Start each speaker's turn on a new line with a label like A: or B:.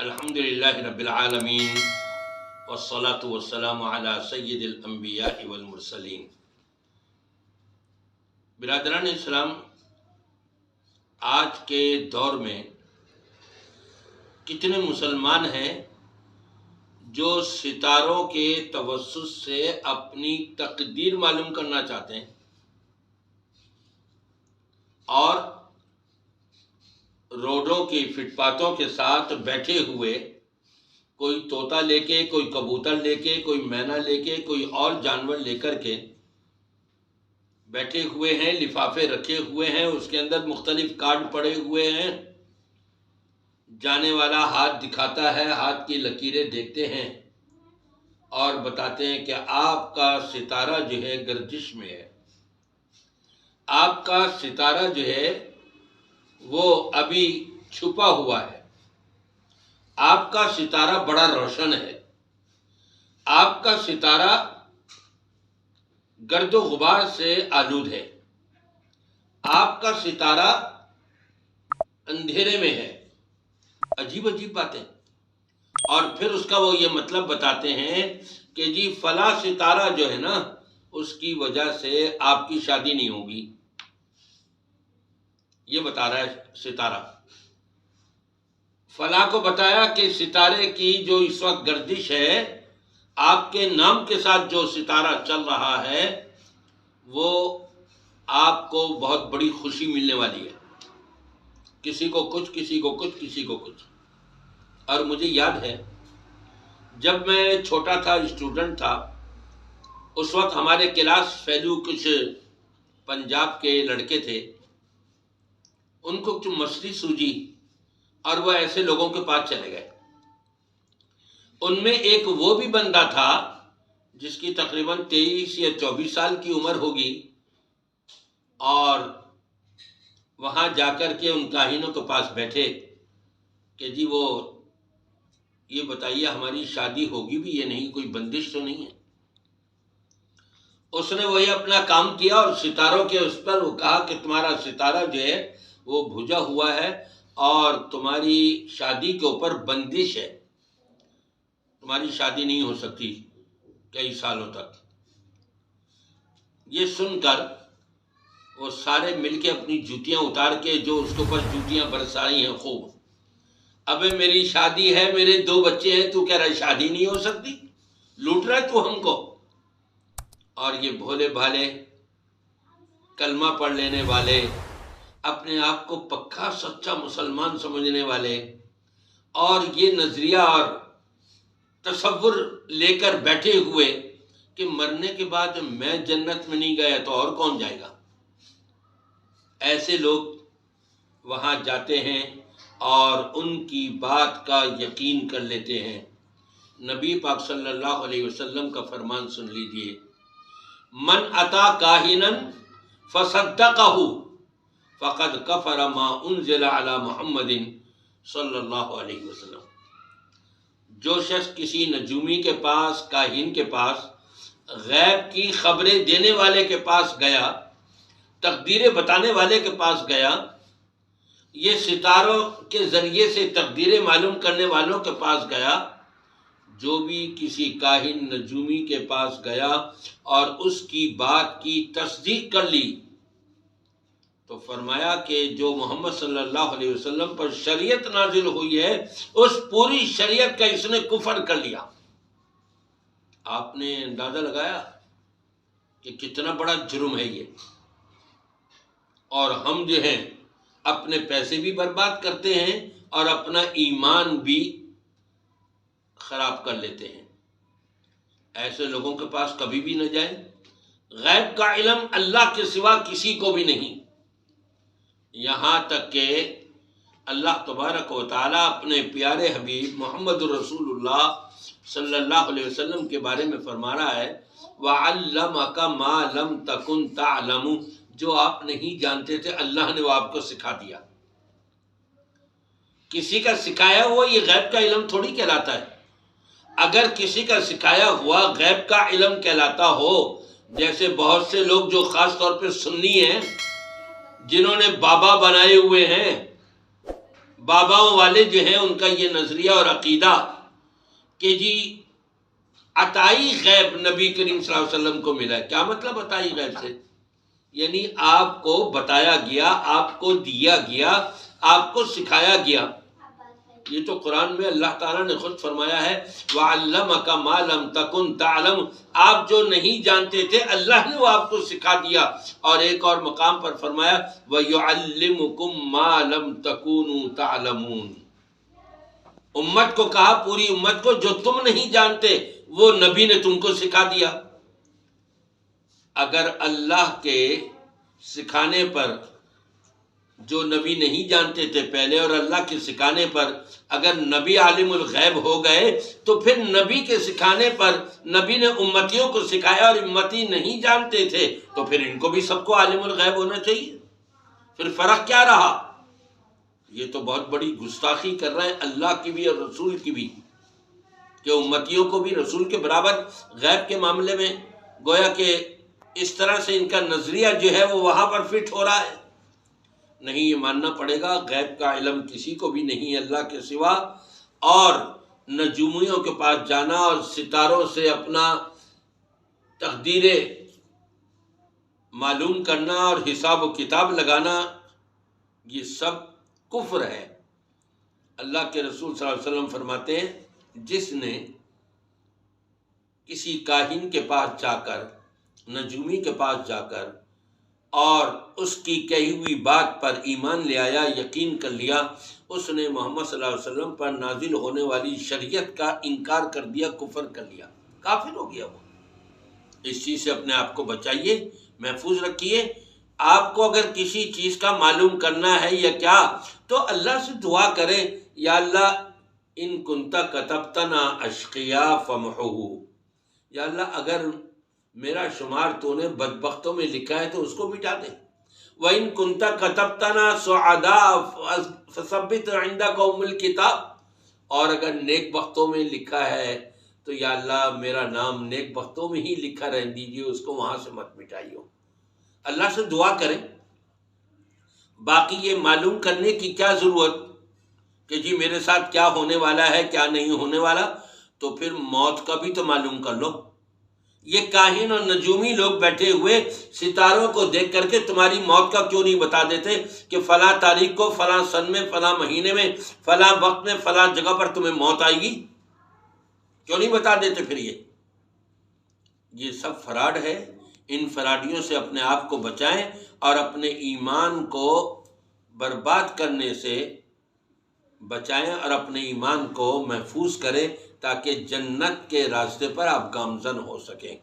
A: الحمدللہ رب العالمین والصلاة والسلام علی سید الانبیاء والمرسلین۔ برادران اسلام، آج کے دور میں کتنے مسلمان ہیں جو ستاروں کے توسط سے اپنی تقدیر معلوم کرنا چاہتے ہیں اور روڈوں کی فٹ پاتھوں کے ساتھ بیٹھے ہوئے کوئی طوطا لے کے، کوئی کبوتر لے کے، کوئی مینا لے کے، کوئی اور جانور لے کر کے بیٹھے ہوئے ہیں، لفافے رکھے ہوئے ہیں، اس کے اندر مختلف کارڈ پڑے ہوئے ہیں، جانے والا ہاتھ دکھاتا ہے، ہاتھ کی لکیریں دیکھتے ہیں اور بتاتے ہیں کہ آپ کا ستارہ جو ہے گردش میں ہے، آپ کا ستارہ جو ہے وہ ابھی چھپا ہوا ہے، آپ کا ستارہ بڑا روشن ہے، آپ کا ستارہ گرد و غبار سے آلود ہے، آپ کا ستارہ اندھیرے میں ہے۔ عجیب عجیب باتیں، اور پھر اس کا وہ یہ مطلب بتاتے ہیں کہ جی فلاں ستارہ جو ہے نا، اس کی وجہ سے آپ کی شادی نہیں ہوگی، یہ بتا رہا ہے ستارہ۔ فلاں کو بتایا کہ ستارے کی جو اس وقت گردش ہے، آپ کے نام کے ساتھ جو ستارہ چل رہا ہے وہ آپ کو بہت بڑی خوشی ملنے والی ہے، کسی کو کچھ، کسی کو کچھ، کسی کو کچھ۔ اور مجھے یاد ہے جب میں چھوٹا تھا، اسٹوڈنٹ تھا، اس وقت ہمارے کلاس فیلو کچھ پنجاب کے لڑکے تھے، ان کو کچھ مسئلہ سوجی اور وہ ایسے لوگوں کے پاس چلے گئے۔ ان میں ایک وہ بھی بندہ تھا جس کی تقریباً 23 یا 24 سال کی عمر ہوگی، اور وہاں جا کر کے ان کاہنوں کے پاس بیٹھے کہ جی وہ یہ بتائیے ہماری شادی ہوگی بھی یا نہیں، کوئی بندش تو نہیں ہے۔ اس نے وہی اپنا کام کیا اور ستاروں کے اس پر وہ کہا کہ تمہارا ستارہ جو ہے وہ بھجا ہوا ہے اور تمہاری شادی کے اوپر بندش ہے، تمہاری شادی نہیں ہو سکتی کئی سالوں تک۔ یہ سن کر وہ سارے مل کے اپنی جوتیاں اتار کے جو اس کے اوپر جوتیاں برسائی ہیں خوب، ابے میری شادی ہے، میرے 2 بچے ہیں، تو کہہ رہا ہے شادی نہیں ہو سکتی، لوٹ رہا ہے تو ہم کو۔ اور یہ بھولے بھالے کلمہ پڑھ لینے والے، اپنے آپ کو پکا سچا مسلمان سمجھنے والے، اور یہ نظریہ اور تصور لے کر بیٹھے ہوئے کہ مرنے کے بعد میں جنت میں نہیں گیا تو اور کون جائے گا، ایسے لوگ وہاں جاتے ہیں اور ان کی بات کا یقین کر لیتے ہیں۔ نبی پاک صلی اللہ علیہ وسلم کا فرمان سن لیجئے، من اتا کاہنا فصدقہ فقد کفر ما انزل علی محمد صلی اللہ علیہ وسلم۔ جو شخص کسی نجومی کے پاس، کاہن کے پاس، غیب کی خبریں دینے والے کے پاس گیا، تقدیریں بتانے والے کے پاس گیا، یہ ستاروں کے ذریعے سے تقدیریں معلوم کرنے والوں کے پاس گیا، جو بھی کسی کاہن نجومی کے پاس گیا اور اس کی بات کی تصدیق کر لی، تو فرمایا کہ جو محمد صلی اللہ علیہ وسلم پر شریعت نازل ہوئی ہے، اس پوری شریعت کا اس نے کفر کر لیا۔ آپ نے اندازہ لگایا کہ کتنا بڑا جرم ہے یہ، اور ہم جو ہیں اپنے پیسے بھی برباد کرتے ہیں اور اپنا ایمان بھی خراب کر لیتے ہیں۔ ایسے لوگوں کے پاس کبھی بھی نہ جائیں۔ غیب کا علم اللہ کے سوا کسی کو بھی نہیں، یہاں تک کہ اللہ تبارک و تعالیٰ اپنے پیارے حبیب محمد رسول اللہ صلی اللہ علیہ وسلم کے بارے میں فرما رہا ہے، وَعَلَّمَكَ مَا لَمْ تَكُنْ تَعْلَمُ، جو آپ نہیں جانتے تھے اللہ نے وہ آپ کو سکھا دیا۔ کسی کا سکھایا ہوا یہ غیب کا علم تھوڑی کہلاتا ہے۔ اگر کسی کا سکھایا ہوا غیب کا علم کہلاتا ہو، جیسے بہت سے لوگ جو خاص طور پہ سنی ہیں، جنہوں نے بابا بنائے ہوئے ہیں، باباؤں والے جو ہیں ان کا یہ نظریہ اور عقیدہ کہ جی عطائی غیب نبی کریم صلی اللہ علیہ وسلم کو ملا ہے. کیا مطلب عطائی غیب سے؟ یعنی آپ کو بتایا گیا، آپ کو دیا گیا، آپ کو سکھایا گیا. یہ تو قرآن میں اللہ تعالیٰ نے خود فرمایا ہے وَعَلَّمَكَ مَا لَمْ تَكُنْ تَعْلَمُ، آپ جو نہیں جانتے تھے اللہ نے وہ آپ کو سکھا دیا. اور ایک اور مقام پر فرمایا وَيُعَلِّمُكُمْ مَا لَمْ تَكُونُوا تَعْلَمُونَ. امت کو کہا، پوری امت کو، جو تم نہیں جانتے وہ نبی نے تم کو سکھا دیا. اگر اللہ کے سکھانے پر جو نبی نہیں جانتے تھے پہلے اور اللہ کے سکھانے پر اگر نبی عالم الغیب ہو گئے تو پھر نبی کے سکھانے پر نبی نے امتیوں کو سکھایا اور امتی نہیں جانتے تھے تو پھر ان کو بھی سب کو عالم الغیب ہونا چاہیے. پھر فرق کیا رہا؟ یہ تو بہت بڑی گستاخی کر رہے ہیں اللہ کی بھی اور رسول کی بھی کہ امتیوں کو بھی رسول کے برابر غیب کے معاملے میں گویا کہ اس طرح سے ان کا نظریہ جو ہے وہ وہاں پر فٹ ہو رہا ہے. نہیں، یہ ماننا پڑے گا غیب کا علم کسی کو بھی نہیں اللہ کے سوا، اور نجومیوں کے پاس جانا اور ستاروں سے اپنا تقدیریں معلوم کرنا اور حساب و کتاب لگانا یہ سب کفر ہے. اللہ کے رسول صلی اللہ علیہ وسلم فرماتے ہیں جس نے کسی کاہن کے پاس جا کر، نجومی کے پاس جا کر اور اس کی کہی ہوئی بات پر ایمان لے آیا، یقین کر لیا، اس نے محمد صلی اللہ علیہ وسلم پر نازل ہونے والی شریعت کا انکار کر دیا، کفر کر لیا، کافر ہو گیا وہ. اس چیز سے اپنے آپ کو بچائیے، محفوظ رکھیے. آپ کو اگر کسی چیز کا معلوم کرنا ہے یا کیا تو اللہ سے دعا کریں یا اللہ ان کنت کتبتنا اشقیا فمحوہ، یا اللہ اگر میرا شمار تو نے بدبختوں میں لکھا ہے تو اس کو مٹا دے. وَإِن كُنْتَ كَتَبْتَنَا سُعَدَاءَ فَثَبِّتْ عِنْدَكَ أُمُّ الْكِتَابِ، اور اگر نیک بختوں میں لکھا ہے تو یا اللہ میرا نام نیک بختوں میں ہی لکھا رہنے دیجیے، اس کو وہاں سے مت مٹائیو. اللہ سے دعا کریں. باقی یہ معلوم کرنے کی کیا ضرورت کہ جی میرے ساتھ کیا ہونے والا ہے کیا نہیں ہونے والا، تو پھر موت کا بھی تو معلوم کر لو. یہ کاہن اور نجومی لوگ بیٹھے ہوئے ستاروں کو دیکھ کر کے تمہاری موت کا کیوں نہیں بتا دیتے کہ فلاں تاریخ کو فلاں سن میں فلاں مہینے میں فلاں وقت میں فلاں جگہ پر تمہیں موت آئے گی؟ کیوں نہیں بتا دیتے؟ پھر یہ سب فراڈ ہے. ان فراڈیوں سے اپنے آپ کو بچائیں اور اپنے ایمان کو برباد کرنے سے بچائیں اور اپنے ایمان کو محفوظ کریں تاکہ جنت کے راستے پر آپ گامزن ہو سکیں.